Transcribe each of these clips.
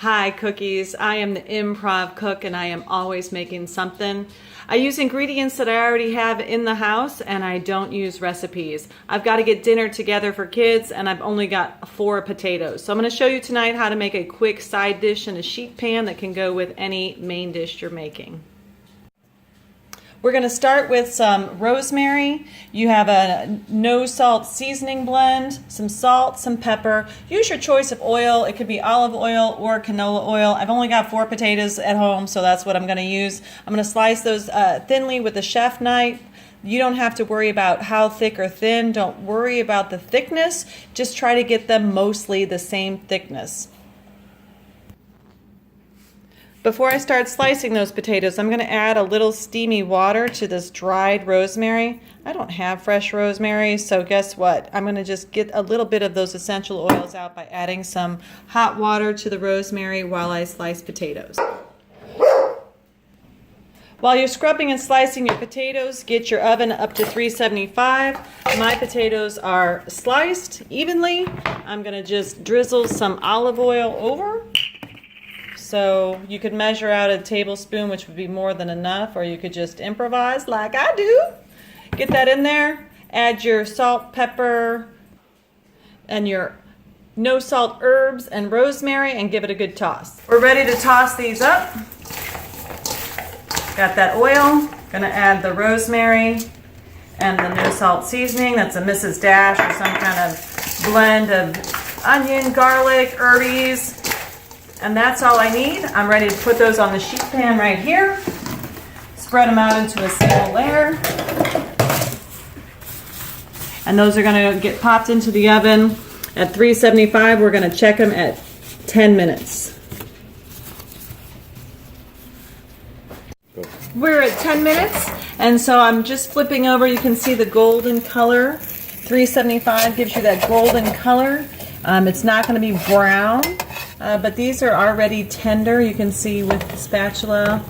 Hi cookies, I am the Improv Cook and I am always making something. I use ingredients that I already have in the house and I don't use recipes. I've got to get dinner together for kids and I've only got 4 potatoes. So I'm going to show you tonight how to make a quick side dish in a sheet pan that can go with any main dish you're making. We're going to start with some rosemary. You have a no salt seasoning blend, some salt, some pepper. Use your choice of oil. It could be olive oil or canola oil. I've only got 4 potatoes at home, so that's what I'm going to use. I'm going to slice those thinly with a chef knife. You don't have to worry about how thick or thin. Don't worry about the thickness. Just try to get them mostly the same thickness. Before I start slicing those potatoes, I'm going to add a little steamy water to this dried rosemary. I don't have fresh rosemary, so guess what? I'm going to just get a little bit of those essential oils out by adding some hot water to the rosemary while I slice potatoes. While you're scrubbing and slicing your potatoes, get your oven up to 375. My potatoes are sliced evenly. I'm going to just drizzle some olive oil over. So you could measure out a tablespoon, which would be more than enough, or you could just improvise like I do. Get that in there, add your salt, pepper, and your no salt herbs and rosemary, and give it a good toss. We're ready to toss these up. Got that oil, gonna add the rosemary and the no salt seasoning. That's a Mrs. Dash or some kind of blend of onion, garlic, herbies. And that's all I need. I'm ready to put those on the sheet pan right here. Spread them out into a single layer. And those are going to get popped into the oven at 375. We're going to check them at 10 minutes. We're at 10 minutes, and so I'm just flipping over. You can see the golden color. 375 gives you that golden color. It's not going to be brown. But these are already tender. You can see with the spatula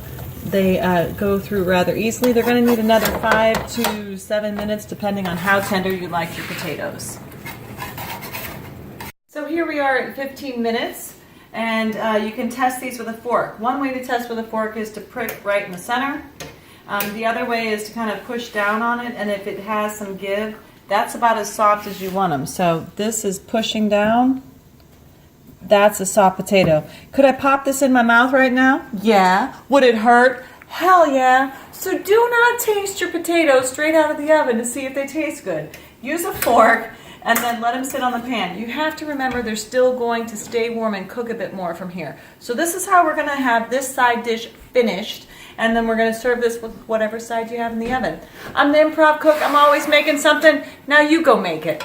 they go through rather easily. They're going to need another 5 to 7 minutes depending on how tender you like your potatoes. So here we are at 15 minutes, and you can test these with a fork. One way to test with a fork is to prick right in the center. The other way is to kind of push down on it, and if it has some give, that's about as soft as you want them. So this is pushing down. That's a soft potato. Could I pop this in my mouth right now? Yeah. Would it hurt? Hell yeah. So do not taste your potatoes straight out of the oven to see if they taste good. Use a fork and then let them sit on the pan. You have to remember they're still going to stay warm and cook a bit more from here. So this is how we're going to have this side dish finished, and then we're going to serve this with whatever side you have in the oven. I'm the Improv Cook. I'm always making something. Now you go make it.